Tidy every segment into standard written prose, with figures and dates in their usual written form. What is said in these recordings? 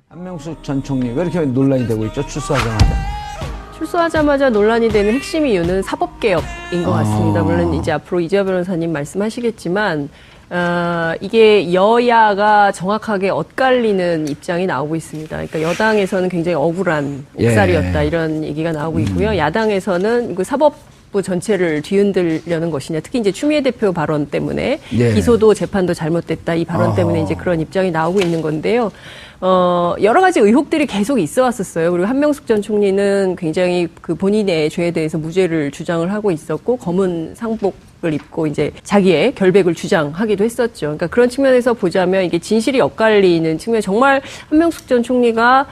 한명숙 전 총리 왜 이렇게 논란이 되고 있죠? 출소하자마자 논란이 되는 핵심 이유는 사법개혁인 것 같습니다. 물론 이제 앞으로 이재화 변호사님 말씀하시겠지만 이게 여야가 정확하게 엇갈리는 입장이 나오고 있습니다. 그러니까 여당에서는 굉장히 억울한 옥살이였다 이런 얘기가 나오고 있고요. 야당에서는 그 사법부 전체를 뒤흔들려는 것이냐. 특히 이제 추미애 대표 발언 때문에 기소도 재판도 잘못됐다 이 발언 때문에 이제 그런 입장이 나오고 있는 건데요. 여러 가지 의혹들이 계속 있어 왔었어요. 그리고 한명숙 전 총리는 굉장히 그 본인의 죄에 대해서 무죄를 주장을 하고 있었고, 검은 상복을 입고 이제 자기의 결백을 주장하기도 했었죠. 그러니까 그런 측면에서 보자면 이게 진실이 엇갈리는 측면, 정말 한명숙 전 총리가,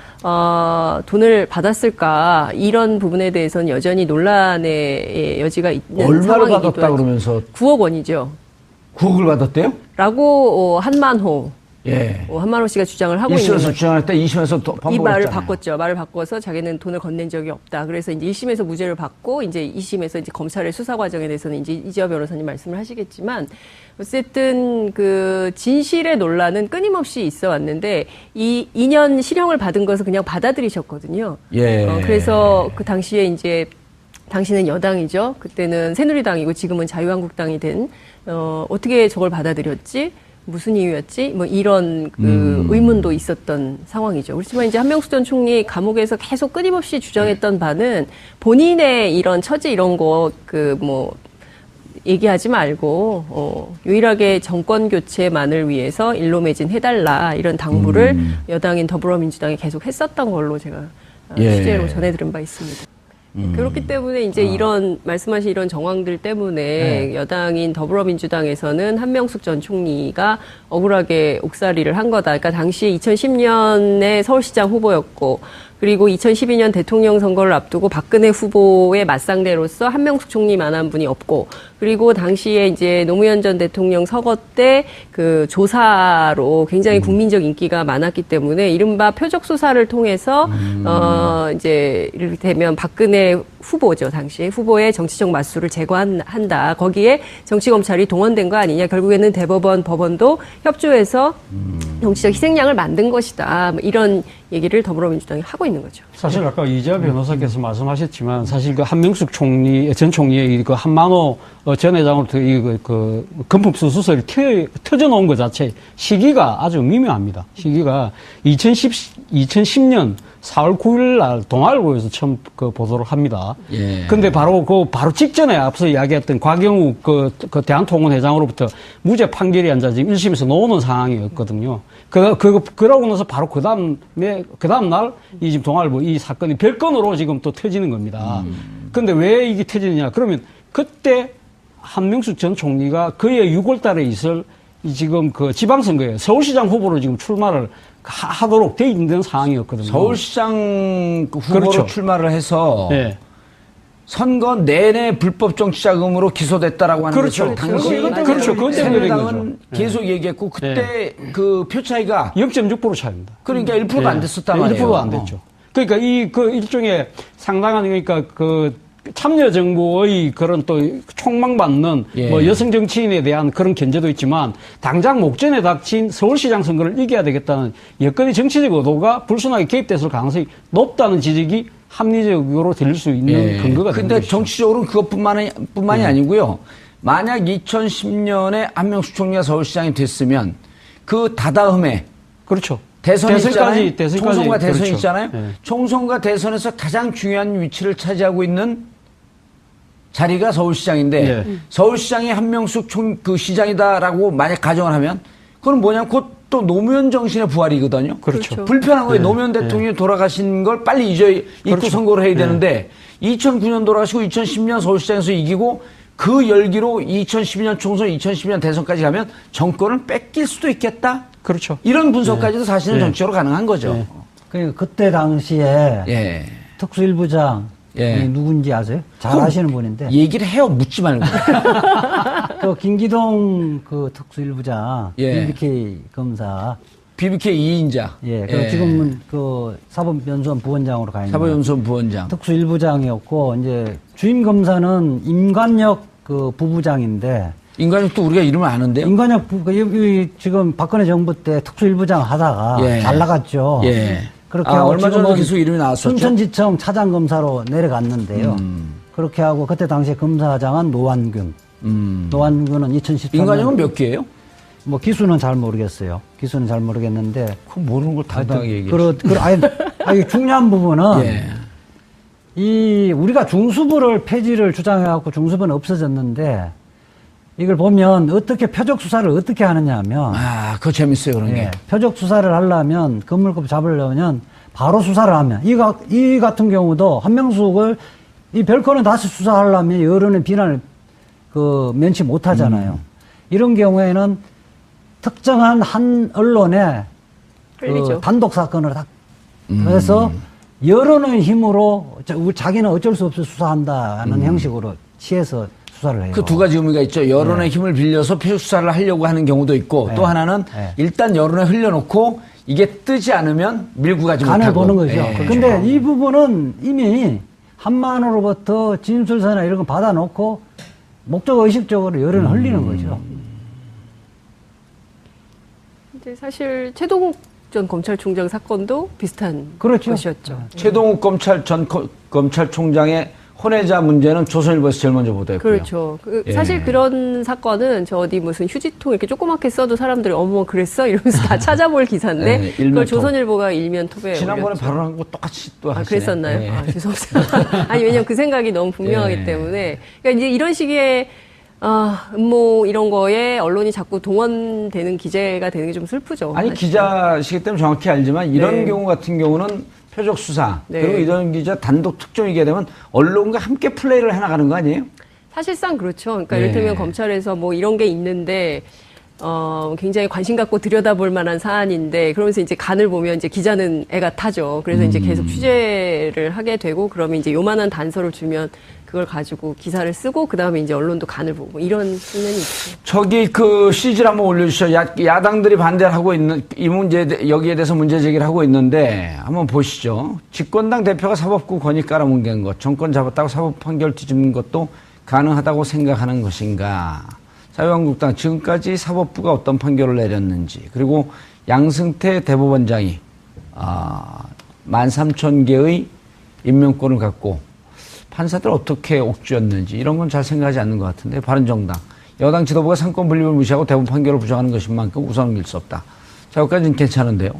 돈을 받았을까, 이런 부분에 대해서는 여전히 논란의 여지가 있는 얼마를 상황이기도 받았다 하죠. 그러면서 9억 원이죠. 9억을 받았대요? 라고, 한만호. 예. 한만호 씨가 주장을 하고 있는 1심에서 거죠. 주장할 때 2심에서 이 말을 반복했잖아요. 바꿨죠. 말을 바꿔서 자기는 돈을 건넨 적이 없다. 그래서 이제 1심에서 무죄를 받고 이제 2심에서 이제 검찰의 수사 과정에 대해서는 이제 이재화 변호사님 말씀을 하시겠지만, 어쨌든 그 진실의 논란은 끊임없이 있어 왔는데, 이 2년 실형을 받은 것을 그냥 받아들이셨거든요. 예. 그래서 그 당시에 이제 당시는 여당이죠. 그때는 새누리당이고 지금은 자유한국당이 된, 어떻게 저걸 받아들였지? 무슨 이유였지? 뭐 이런 그 의문도 있었던 상황이죠. 그렇지만 이제 한명숙 전 총리 감옥에서 계속 끊임없이 주장했던 바는 본인의 이런 처지 이런 거 그 뭐 얘기하지 말고 유일하게 정권 교체만을 위해서 일로매진 해달라 이런 당부를 여당인 더불어민주당이 계속 했었던 걸로 제가 취재로 전해들은 바 있습니다. 그렇기 때문에 이제 이런 말씀하신 이런 정황들 때문에 여당인 더불어민주당에서는 한명숙 전 총리가 억울하게 옥살이를 한 거다. 그러니까 당시 2010년에 서울시장 후보였고, 그리고 2012년 대통령 선거를 앞두고 박근혜 후보의 맞상대로서 한명숙 총리만한 분이 없고, 그리고 당시에 이제 노무현 전 대통령 서거 때 그 조사로 굉장히 국민적 인기가 많았기 때문에 이른바 표적 수사를 통해서 이제 이를테면 박근혜 후보죠, 당시 후보의 정치적 맞수를 제거한다. 거기에 정치검찰이 동원된 거 아니냐. 결국에는 대법원, 법원도 협조해서 정치적 희생양을 만든 것이다. 뭐 이런 얘기를 더불어민주당이 하고 있는 거죠. 사실 아까 이재화 변호사께서 말씀하셨지만, 사실 그 한명숙 전 총리의 그 한만호 전 회장으로부터 그 금품수 수수를 터져 놓은 것 자체 시기가 아주 미묘합니다. 시기가 2010년 4월 9일 날 동아일보에서 처음 그 보도를 합니다. 근데 바로 직전에 앞서 이야기했던 곽영욱 그 대한통운회장으로부터 무죄 판결이 앉아 지금 1심에서 나오는 상황이었거든요. 그러고 나서 바로 그 다음 날 이 지금 동아일보 이 사건이 별건으로 지금 또 터지는 겁니다. 근데 왜 이게 터지느냐? 그러면 그때 한명숙 전 총리가 그해 6월 달에 있을 지금 그 지방선거에 서울시장 후보로 지금 출마를 하도록 돼 있는 상황이었거든요. 서울시장 후보로 그렇죠. 출마를 해서 네. 선거 내내 불법 정치자금으로 기소됐다라고 하는 그렇죠. 거죠. 당시 그렇죠. 그것 때문에 된 새누리당은 계속 얘기했고 그때 그 표 차이가 0.6% 차이입니다. 그러니까 1%가 안 됐었단 말이에요. 1%가 안 됐죠. 그러니까 일종의 상당한 그러니까 그 참여 정부의 그런 또 촉망받는 뭐 여성 정치인에 대한 그런 견제도 있지만, 당장 목전에 닥친 서울시장 선거를 이겨야 되겠다는 여건의 정치적 의도가 불순하게 개입됐을 가능성이 높다는 지적이 합리적으로 들릴 수 있는 근거가 되는 근데 것이죠. 정치적으로는 그것뿐만이 아니고요. 만약 2010년에 한명숙 총리가 서울시장이 됐으면 그 다다음에 그렇죠. 대선까지 총선과 대선이 그렇죠. 있잖아요. 총선과 대선에서 가장 중요한 위치를 차지하고 있는 자리가 서울시장인데 서울시장이 한명숙 그 시장이다라고 만약 가정을 하면 그건 뭐냐면 곧 또 노무현 정신의 부활이거든요. 그렇죠. 불편한 거예요. 노무현 대통령이 돌아가신 걸 빨리 잊고 선거를 해야 되는데 2009년 돌아가시고 2010년 서울시장에서 이기고 그 열기로 2012년 총선, 2012년 대선까지 가면 정권을 뺏길 수도 있겠다. 그렇죠. 이런 분석까지도 사실은 정치적으로 가능한 거죠. 그러니까 그때 당시에 특수일부장 누군지 아세요? 잘 아시는 분인데. 얘기를 해요. 묻지 말고. 그 김기동 그 특수일부장, BBK 검사. BBK 2인자. 그리고 지금은 그 사법연수원 부원장으로 가 있는. 사법연수원 부원장. 특수일부장이었고, 이제 주임 검사는 임관혁 그 부부장인데, 임관혁도 우리가 이름을 아는데요. 임관혁 지금 박근혜 정부 때 특수일부장 하다가 예. 잘 나갔죠. 예. 그렇게 하고 얼마 전에 계속 이름이 나왔었죠. 순천지청 차장검사로 내려갔는데요. 그렇게 하고 그때 당시에 검사장은 노완균. 노완균은 2013년. 임관혁은 몇 기예요? 뭐 기수는 잘 모르겠어요. 기수는 잘 모르겠는데. 그 모르는 걸 당당하게 얘기해. 아니, 중요한 부분은 예. 우리가 중수부를 폐지를 주장해갖고 중수부는 없어졌는데 이걸 보면 어떻게 표적 수사를 어떻게 하느냐 하면. 그거 재밌어요, 그런 게. 표적 수사를 하려면, 건물급 잡으려면 바로 수사를 하면. 이 같은 경우도 한명숙을 이 별건은 다시 수사하려면 여론의 비난을 면치 못 하잖아요. 이런 경우에는 특정한 한 언론의 단독 사건을 딱 그래서 여론의 힘으로 자기는 어쩔 수 없이 수사한다는 형식으로 취해서 수사를 해요. 그 두 가지 의미가 있죠. 여론의 힘을 빌려서 표적 수사를 하려고 하는 경우도 있고 또 하나는 일단 여론에 흘려놓고 이게 뜨지 않으면 밀고 가지 못하고. 간을 보는 거죠. 근데 이 부분은 이미 한만호로부터 진술서나 이런 거 받아놓고 목적 의식적으로 여론을 흘리는 거죠. 근데 사실 최동욱 전 검찰총장 사건도 비슷한 그렇죠. 것이었죠. 최동욱 전 검찰총장의 혼외자 문제는 조선일보에서 제일 먼저 보도했고요. 그렇죠. 사실 그런 사건은 저 어디 무슨 휴지통 이렇게 조그맣게 써도 사람들이 어머 그랬어 이러면서 다 찾아볼 기사인데 그걸 조선일보가 일면톱에 지난번에 올렸죠. 발언한 거 똑같이 또 하시네. 그랬었나요? 네. 죄송합니다. 아니 왜냐면 그 생각이 너무 분명하기 때문에 그러니까 이제 이런 식의 음모 이런 거에 언론이 자꾸 동원되는 기재가 되는 게 좀 슬프죠. 아니 사실. 기자시기 때문에 정확히 알지만 이런 경우 같은 경우는 표적 수사 그리고 이런 기자 단독 특종이게 되면 언론과 함께 플레이를 해나가는 거 아니에요? 사실상 그렇죠. 그러니까 이를테면 검찰에서 뭐 이런 게 있는데 굉장히 관심 갖고 들여다볼 만한 사안인데 그러면서 이제 간을 보면 이제 기자는 애가 타죠. 그래서 이제 계속 취재를 하게 되고 그러면 이제 요만한 단서를 주면 그걸 가지고 기사를 쓰고 그다음에 이제 언론도 간을 보고 이런 수는 있죠. 저기 CG를 한번 올려주시죠. 야당들이 반대를 하고 있는 이 문제 여기에 대해서 문제 제기를 하고 있는데 한번 보시죠. 집권당 대표가 사법부 권위 깔아뭉갠 것, 정권 잡았다고 사법 판결 뒤집는 것도 가능하다고 생각하는 것인가? 자유한국당 지금까지 사법부가 어떤 판결을 내렸는지 그리고 양승태 대법원장이 13,000개의 임명권을 갖고 판사들 어떻게 옥죄었는지 이런 건 잘 생각하지 않는 것 같은데 바른정당 여당 지도부가 상권 분립을 무시하고 대법원 판결을 부정하는 것인 만큼 우선은 밀 수 없다. 자, 여기까지는 괜찮은데요.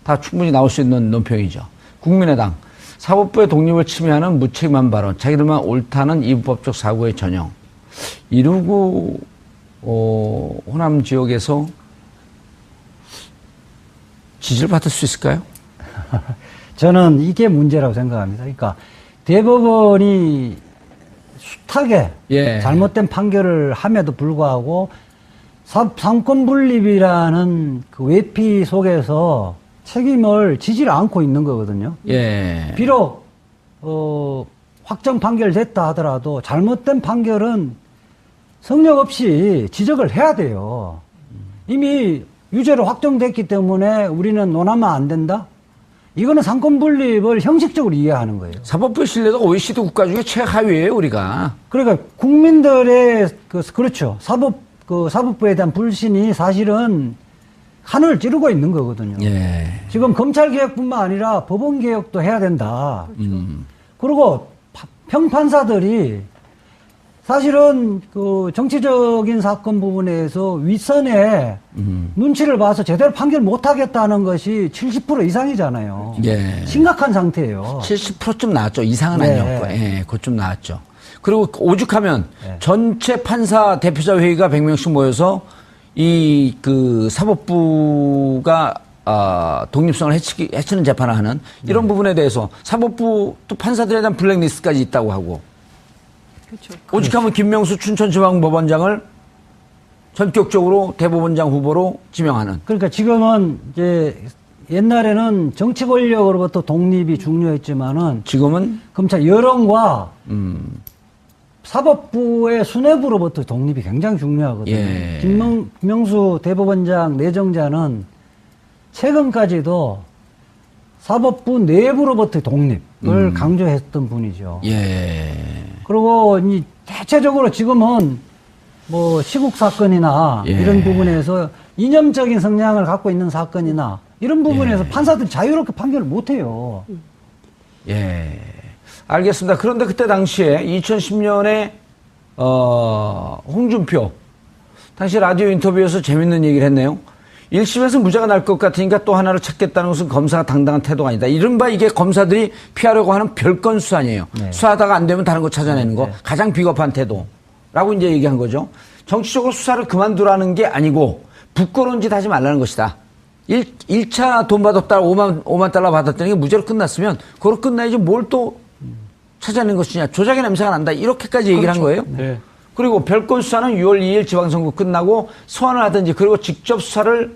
다 충분히 나올 수 있는 논평이죠. 국민의당 사법부의 독립을 침해하는 무책임한 발언, 자기들만 옳다는 이분법적 사고의 전형. 이루고 호남 지역에서 지지를 받을 수 있을까요? 저는 이게 문제라고 생각합니다. 그러니까 대법원이 숱하게 잘못된 판결을 함에도 불구하고 상권 분립이라는 그 외피 속에서 책임을 지지를 않고 있는 거거든요. 비록 확정 판결됐다 하더라도 잘못된 판결은 성역 없이 지적을 해야 돼요. 이미 유죄로 확정됐기 때문에 우리는 논하면 안 된다? 이거는 상권 분립을 형식적으로 이해하는 거예요. 사법부의 신뢰도가 OECD 국가 중에 최하위예요, 우리가. 그러니까 국민들의 그렇죠. 사법부에 대한 불신이 사실은 하늘을 찌르고 있는 거거든요. 지금 검찰 개혁뿐만 아니라 법원 개혁도 해야 된다. 그리고 평판사들이 사실은 그 정치적인 사건 부분에서 윗선에 눈치를 봐서 제대로 판결 못 하겠다는 것이 70% 이상이잖아요. 심각한 상태예요. 70%좀 나왔죠. 이상은 아니었고. 그것 좀 나왔죠. 그리고 오죽하면 전체 판사 대표자 회의가 100명씩 모여서 사법부가 독립성을 해치는 재판을 하는 이런 부분에 대해서 사법부 또 판사들에 대한 블랙리스트까지 있다고 하고. 그렇죠. 오죽하면 김명수 춘천지방법원장을 전격적으로 대법원장 후보로 지명하는. 그러니까 지금은 이제 옛날에는 정치 권력으로부터 독립이 중요했지만은 지금은 검찰 여론과 사법부의 수뇌부로부터 독립이 굉장히 중요하거든요. 김명수 대법원장 내정자는 최근까지도 사법부 내부로부터 독립을 강조했던 분이죠. 그리고 대체적으로 지금은 뭐 시국 사건이나 예. 이런 부분에서 이념적인 성향을 갖고 있는 사건이나 이런 부분에서 판사들이 자유롭게 판결을 못 해요. 예. 알겠습니다. 그런데 그때 당시에 2010년에 홍준표 당시 라디오 인터뷰에서 재밌는 얘기를 했네요. 1심에서 무죄가 날 것 같으니까 또 하나를 찾겠다는 것은 검사가 당당한 태도가 아니다. 이른바 이게 검사들이 피하려고 하는 별건 수사 아니에요. 네. 수사하다가 안 되면 다른 거 찾아내는 거. 네. 가장 비겁한 태도라고 이제 얘기한 거죠. 정치적으로 수사를 그만두라는 게 아니고 부끄러운 짓 하지 말라는 것이다. 1차 돈 받았다가 5만 달러 받았다는 게 무죄로 끝났으면 그걸로 끝나야지 뭘 또 찾아낸 것이냐. 조작의 냄새가 난다. 이렇게까지 얘기를 한 거예요. 네. 그리고 별건 수사는 6월 2일 지방선거 끝나고 소환을 하든지 그리고 직접 수사를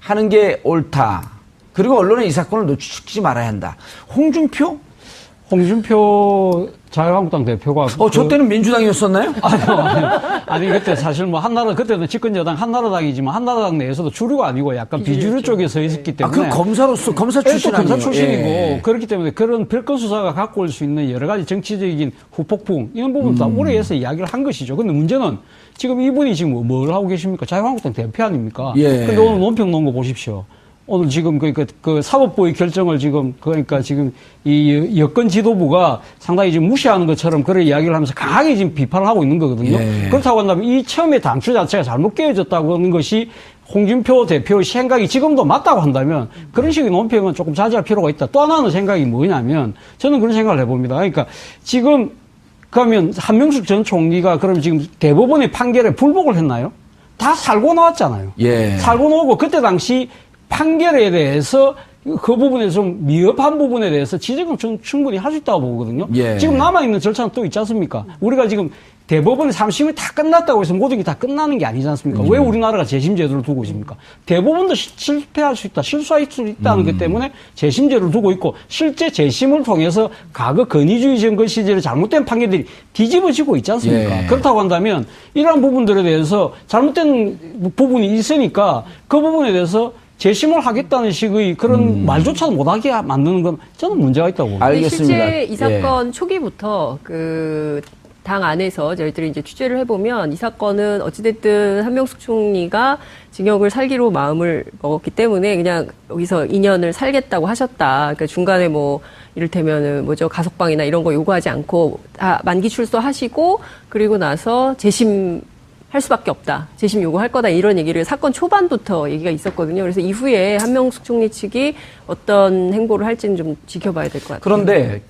하는 게 옳다. 그리고 언론에 이 사건을 노출시키지 말아야 한다. 홍준표 자유한국당 대표가 저 때는 민주당이었었나요? 아니 그때 사실 뭐 한나라 그때는 집권 여당 한나라당이지만 한나라당 내에서도 주류가 아니고 약간 비주류 쪽에 서 있었기 때문에 검사로서 검사 출신 검사 아니에요? 출신이고 예. 그렇기 때문에 그런 별건 수사가 갖고 올 수 있는 여러 가지 정치적인 후폭풍 이런 부분 다 오래해서 이야기를 한 것이죠. 근데 문제는 지금 이분이 지금 뭘 하고 계십니까? 자유한국당 대표 아닙니까? 예. 근데 오늘 논평 놓은 거 보십시오. 오늘 지금 그 사법부의 결정을 지금 그러니까 지금 이 여권 지도부가 상당히 지금 무시하는 것처럼 그런 이야기를 하면서 강하게 지금 비판을 하고 있는 거거든요. 예. 그렇다고 한다면 이 처음에 단추 자체가 잘못 깨어졌다고 하는 것이 홍준표 대표의 생각이 지금도 맞다고 한다면 그런 식의 논평은 조금 자제할 필요가 있다. 또 하나는 생각이 뭐냐면 저는 그런 생각을 해봅니다. 그러니까 지금 그러면 한명숙 전 총리가 그럼 지금 대법원의 판결에 불복을 했나요? 다 살고 나왔잖아요. 예. 살고 나오고 그때 당시 판결에 대해서 그 부분에 좀 미흡한 부분에 대해서 지적은 충분히 할 수 있다고 보거든요. 예. 지금 남아있는 절차는 또 있지 않습니까? 우리가 지금 대법원의 3심이 다 끝났다고 해서 모든 게 다 끝나는 게 아니지 않습니까? 왜 우리나라가 재심제도를 두고 있습니까? 대법원도 실패할 수 있다, 실수할 수 있다는 것 때문에 재심제를 두고 있고 실제 재심을 통해서 과거 건의주의 정권 시절의 잘못된 판결들이 뒤집어지고 있지 않습니까? 예. 그렇다고 한다면 이러한 부분들에 대해서 잘못된 부분이 있으니까 그 부분에 대해서 재심을 하겠다는 식의 그런 말조차도 못하게 만드는 건 저는 문제가 있다고 봅니다. 알겠습니다. 실제 이 사건 초기부터 그 당 안에서 저희들이 이제 취재를 해보면 이 사건은 어찌됐든 한명숙 총리가 징역을 살기로 마음을 먹었기 때문에 그냥 여기서 2년을 살겠다고 하셨다. 그러니까 중간에 뭐 이를테면은 뭐죠 가석방이나 이런 거 요구하지 않고 다 만기 출소하시고 그리고 나서 재심 할 수밖에 없다. 재심 요구할 거다. 이런 얘기를 사건 초반부터 얘기가 있었거든요. 그래서 이후에 한명숙 총리 측이 어떤 행보를 할지는 좀 지켜봐야 될 것 같아요. 그런데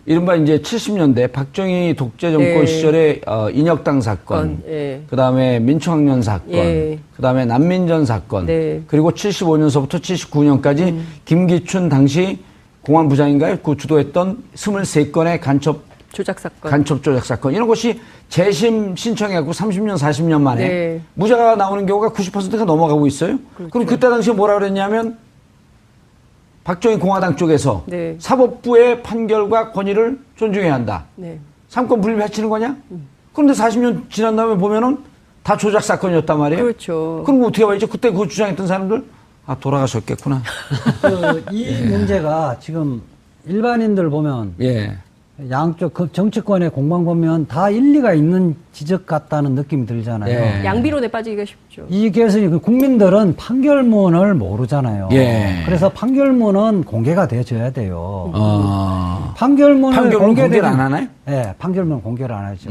이른바 이제 70년대 박정희 독재 정권 네. 시절의 인혁당 사건, 예. 그다음에 민초학년 사건, 예. 그다음에 난민전 사건, 네. 그리고 75년서부터 79년까지 김기춘 당시 공안부장인가요? 그 주도했던 23건의 조작 사건. 간첩 조작 사건 이런 것이 재심 신청해갖고 30년, 40년 만에 네. 무죄가 나오는 경우가 90%가 넘어가고 있어요. 그렇죠. 그럼 그때 당시에 뭐라 그랬냐면 박정희 공화당 쪽에서 네. 사법부의 판결과 권위를 존중해야 한다. 네. 삼권 분립해치는 거냐? 그런데 40년 지난 다음에 보면은 다 조작 사건이었단 말이에요. 그렇죠. 그럼 어떻게 봐야죠? 그때 그 주장했던 사람들 돌아가셨겠구나. 이 문제가 지금 일반인들 보면 예. 양쪽 정치권의 공방 보면 다 일리가 있는 지적 같다는 느낌이 들잖아요. 예. 양비론에 빠지기가 쉽죠. 그래서 국민들은 판결문을 모르잖아요. 예. 그래서 판결문은 공개가 돼줘야 돼요. 판결문 공개를 안 하나요? 네, 판결문 공개를 안 하죠.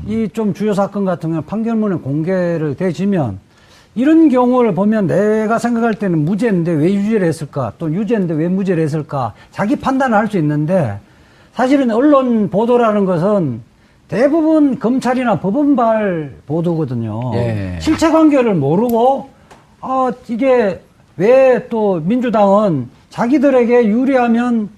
이 좀 주요 사건 같은 경우는 판결문은 공개를 돼지면 이런 경우를 보면 내가 생각할 때는 무죄인데 왜 유죄를 했을까? 또 유죄인데 왜 무죄를 했을까? 자기 판단을 할 수 있는데 사실은 언론 보도라는 것은 대부분 검찰이나 법원발 보도거든요. 예. 실체관계를 모르고 이게 왜 또 민주당은 자기들에게 유리하면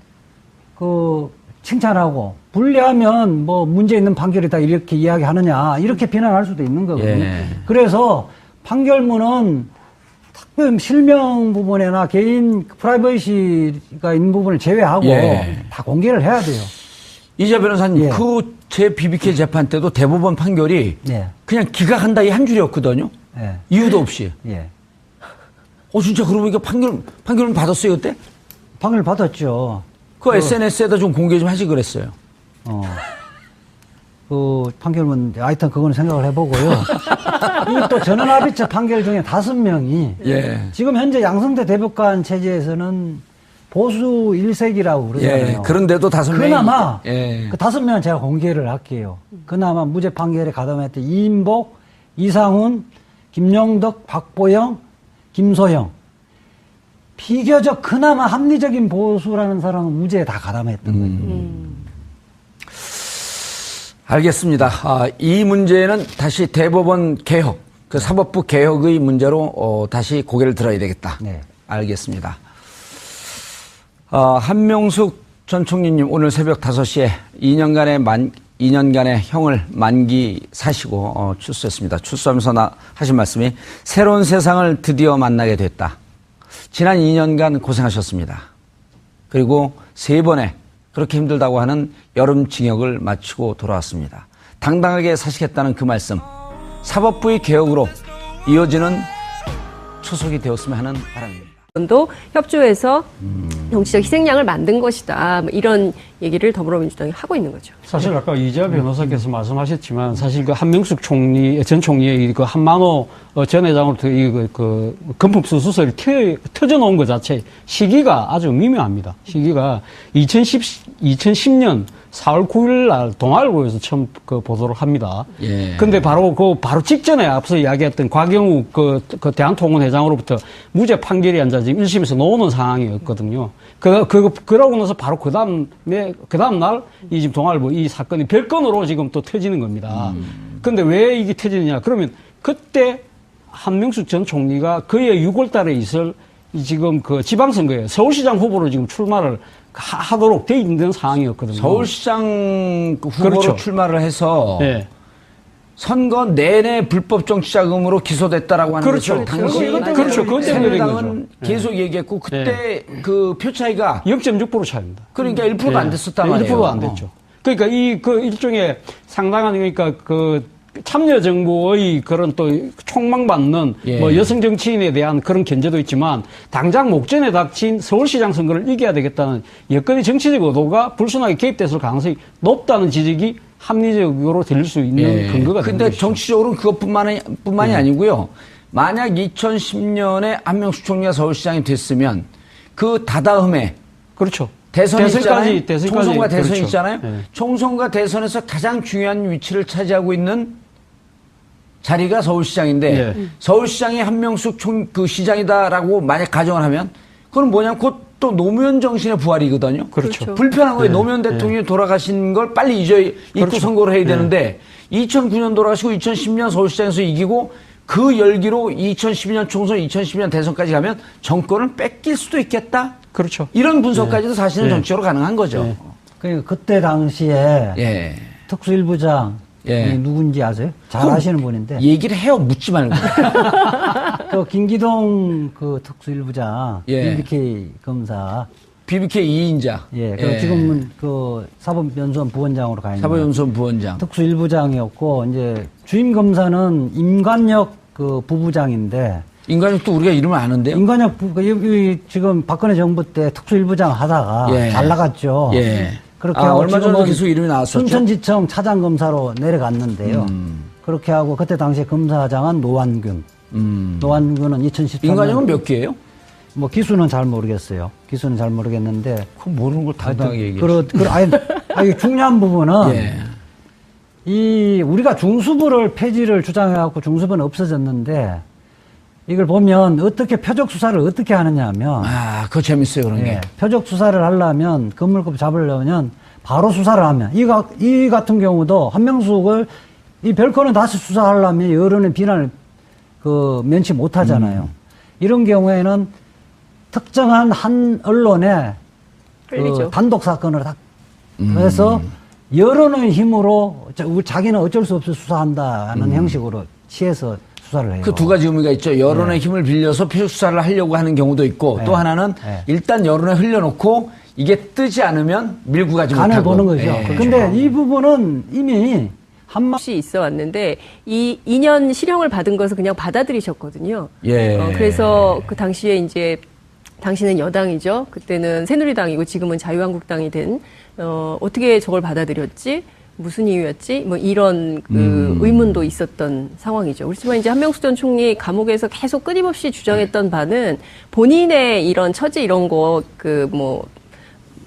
칭찬하고 불리하면 뭐 문제 있는 판결이다 이렇게 이야기하느냐 이렇게 비난할 수도 있는 거거든요. 예. 그래서 판결문은 특별 실명 부분이나 개인 프라이버시가 있는 부분을 제외하고 예. 다 공개를 해야 돼요. 이재 변호사님, 예. 제 BBK 재판 때도 대법원 판결이 예. 그냥 기각한다 이 한 줄이었거든요. 예. 이유도 없이. 예. 진짜 그러고 보니까 판결문 받았어요, 그때? 판결 받았죠. SNS에다 좀 공개 좀 하시 그랬어요. 그 판결문 하여튼 그거는 생각을 해보고요. 이 또 전원합의체 판결 중에 5명이 예. 지금 현재 양성태 대법관 체제에서는 보수 1색이라고 그러잖아요. 예. 그런데도 5명이. 그나마 예. 그 5명은 제가 공개를 할게요. 그나마 무죄 판결에 가담했던 이인복, 이상훈, 김용덕, 박보영, 김소영. 비교적 그나마 합리적인 보수라는 사람은 무죄에 다 가담했던 거예요. 알겠습니다. 이 문제는 다시 대법원 개혁, 그 사법부 개혁의 문제로 다시 고개를 들어야 되겠다. 네. 알겠습니다. 한명숙 전 총리님 오늘 새벽 5시에 2년간의 형을 만기 사시고 출소했습니다. 출소하면서 하신 말씀이 새로운 세상을 드디어 만나게 됐다. 지난 2년간 고생하셨습니다. 그리고 3번의 그렇게 힘들다고 하는 여름 징역을 마치고 돌아왔습니다. 당당하게 사시겠다는 그 말씀, 사법부의 개혁으로 이어지는 초석이 되었으면 하는 바람입니다. 도 협조해서 정치적 희생양을 만든 것이다. 뭐 이런 얘기를 더불어민주당이 하고 있는 거죠. 사실 아까 이재하 변호사께서 말씀하셨지만 사실 그 한명숙 전 총리의 그 한만호 전 회장으로부터 그 금품수수설이 터져 놓은 것 자체 시기가 아주 미묘합니다. 시기가 2010년 4월 9일 날 동아일보에서 처음 그 보도를 합니다. 예. 근데 바로 직전에 앞서 이야기했던 곽영욱 그 대한통운회장으로부터 무죄 판결이 앉아 지금 1심에서 나오는 상황이었거든요. 그러고 나서 바로 그 다음 날 이 지금 동아일보 이 사건이 별건으로 지금 또 터지는 겁니다. 근데 왜 이게 터지느냐? 그러면 그때 한명숙 전 총리가 그해 6월 달에 있을 지금 그 지방선거에 서울시장 후보로 지금 출마를 하도록 돼 있는 상황이었거든요. 서울시장 후보로 그렇죠. 출마를 해서 네. 선거 내내 불법 정치자금으로 기소됐다라고 하는 그렇죠. 것을 당시 그렇죠. 그것 때문에 된 새누리당은 거죠. 계속 얘기했고 그때 그 표 차이가 0.6% 차입니다. 그러니까 1%가 안 됐었단 말이에요. 1%가 안 됐죠. 그러니까 그 일종의 상당한 그러니까 그 참여 정부의 그런 또 촉망받는 예. 뭐 여성 정치인에 대한 그런 견제도 있지만 당장 목전에 닥친 서울시장 선거를 이겨야 되겠다는 여건의 정치적 의도가 불순하게 개입됐을 가능성이 높다는 지적이 합리적으로 들릴 수 있는 근거가 되는 근데 것이죠. 정치적으로는 그것뿐만이 아니고요. 만약 2010년에 한명숙 총리가 서울시장이 됐으면 그 다다음에 그렇죠. 대선이 있잖아요. 대선까지 총선과 대선이 그렇죠. 있잖아요. 네. 총선과 대선에서 가장 중요한 위치를 차지하고 있는 자리가 서울시장인데 네. 서울시장이 한명숙 그 시장이다라고 만약 가정을 하면 그건 뭐냐면 곧 또 노무현 정신의 부활이거든요. 그렇죠. 불편한 거예요. 네. 노무현 대통령이 돌아가신 걸 빨리 잊고 그렇죠. 선거를 해야 네. 되는데 2009년 돌아가시고 2010년 서울시장에서 이기고 그 열기로 2012년 총선, 2012년 대선까지 가면 정권을 뺏길 수도 있겠다. 그렇죠. 이런 분석까지도 사실은 네. 정치적으로 가능한 거죠. 네. 그러니까 그때 당시에 예. 특수일부장 예. 누군지 아세요? 잘 그럼 아시는 분인데. 얘기를 해요. 묻지 말고. 그 김기동 그 특수일부장 예. BBK 검사. BBK 2인자. 예. 그 지금은 그 사법연수원 부원장으로 가 있는. 사법연수원 부원장. 특수일부장이었고 이제 주임 검사는 임관혁 그 부부장인데. 인간력도 우리가 이름을 아는데요. 임관혁 지금 박근혜 정부 때 특수일부장 하다가 예. 잘 나갔죠. 예. 그렇게 하고 얼마 전에 지금은 계속 이름이 나왔었죠. 순천지청 차장검사로 내려갔는데요. 그렇게 하고 그때 당시에 검사장은 노완균. 노완균은 2013년. 인간력은 몇 개예요? 뭐 기수는 잘 모르겠어요. 기수는 잘 모르겠는데. 그럼 모르는 걸 당당하게 얘기해. 아니, 중요한 부분은 예. 우리가 중수부를 폐지를 주장해갖고 중수부는 없어졌는데 이걸 보면 어떻게 표적 수사를 어떻게 하느냐 하면 그거 재밌어요, 그런 게. 표적 수사를 하려면 건물급 잡으려면 바로 수사를 하면 이 같은 경우도 한명숙을 이 별건은 다시 수사하려면 여론의 비난을 면치 못 하잖아요. 이런 경우에는 특정한 한 언론에 단독 사건을 딱 해서 여론의 힘으로 자기는 어쩔 수 없이 수사한다는 형식으로 취해서 수사를 해요. 그 두 가지 의미가 있죠. 여론의 힘을 빌려서 표적 수사를 하려고 하는 경우도 있고 또 하나는 일단 여론에 흘려놓고 이게 뜨지 않으면 밀고 가지 못하고. 간을 보는 거죠. 근데 이 부분은 이미 혹시 있어 왔는데 이 2년 실형을 받은 것을 그냥 받아들이셨거든요. 예. 그래서 그 당시에 이제 당시는 여당이죠. 그때는 새누리당이고 지금은 자유한국당이 된 어떻게 저걸 받아들였지? 무슨 이유였지? 뭐 이런 그 의문도 있었던 상황이죠. 그렇지만 이제 한명숙 전 총리 감옥에서 계속 끊임없이 주장했던 바는 본인의 이런 처지 이런 거 그 뭐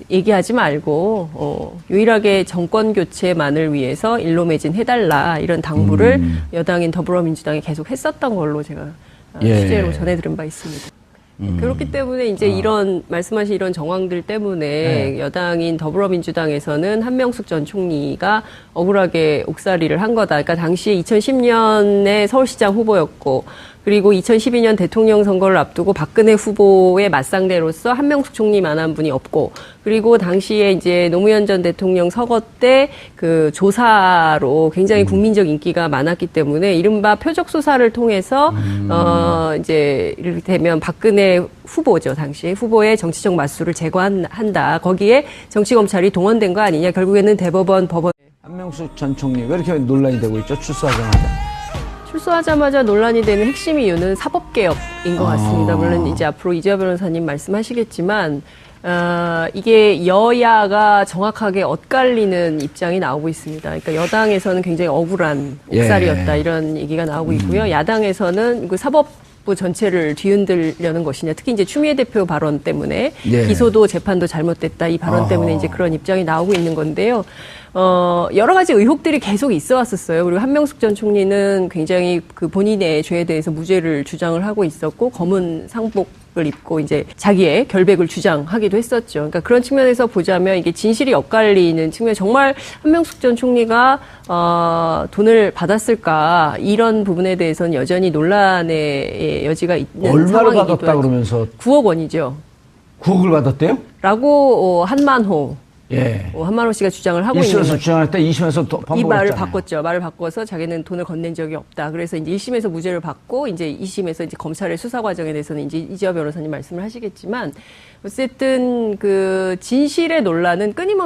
얘기하지 말고 유일하게 정권 교체만을 위해서 일로 매진해달라 이런 당부를 여당인 더불어민주당이 계속 했었던 걸로 제가 취재로 전해들은 바 있습니다. 그렇기 때문에 이제 이런 말씀하신 이런 정황들 때문에 여당인 더불어민주당에서는 한명숙 전 총리가 억울하게 옥살이를 한 거다. 그러니까 당시에 2010년에 서울시장 후보였고 그리고 2012년 대통령 선거를 앞두고 박근혜 후보의 맞상대로서 한명숙 총리만한 분이 없고 그리고 당시에 이제 노무현 전 대통령 서거 때 그 조사로 굉장히 국민적 인기가 많았기 때문에 이른바 표적 수사를 통해서 이제 이를테면 박근혜 후보죠 당시에 후보의 정치적 맞수를 제거한다. 거기에 정치 검찰이 동원된 거 아니냐. 결국에는 대법원 법원 한명숙 전 총리 왜 이렇게 논란이 되고 있죠? 출소하자마자 논란이 되는 핵심 이유는 사법개혁인 것 같습니다. 물론 이제 앞으로 이재화 변호사님 말씀하시겠지만 이게 여야가 정확하게 엇갈리는 입장이 나오고 있습니다. 그러니까 여당에서는 굉장히 억울한 옥살이였다 이런 얘기가 나오고 있고요. 야당에서는 그 사법부 전체를 뒤흔들려는 것이냐. 특히 이제 추미애 대표 발언 때문에 기소도 재판도 잘못됐다 이 발언 때문에 이제 그런 입장이 나오고 있는 건데요. 여러 가지 의혹들이 계속 있어 왔었어요. 그리고 한명숙 전 총리는 굉장히 그 본인의 죄에 대해서 무죄를 주장을 하고 있었고, 검은 상복을 입고 이제 자기의 결백을 주장하기도 했었죠. 그러니까 그런 측면에서 보자면 이게 진실이 엇갈리는 측면, 정말 한명숙 전 총리가, 돈을 받았을까, 이런 부분에 대해서는 여전히 논란의 여지가 있는 얼마를 상황이기도 받았다 하죠. 그러면서 9억 원이죠. 9억을 받았대요? 라고, 한만호. 예. 한만호 씨가 주장을 하고 있는 1심에서 거죠. 주장할 때 2심에서 이 말을 바꿨죠. 말을 바꿔서 자기는 돈을 건넨 적이 없다. 그래서 이제 1심에서 무죄를 받고 이제 2심에서 이제 검찰의 수사 과정에 대해서는 이제 이재화 변호사님 말씀을 하시겠지만 어쨌든 그 진실의 논란은 끊임없이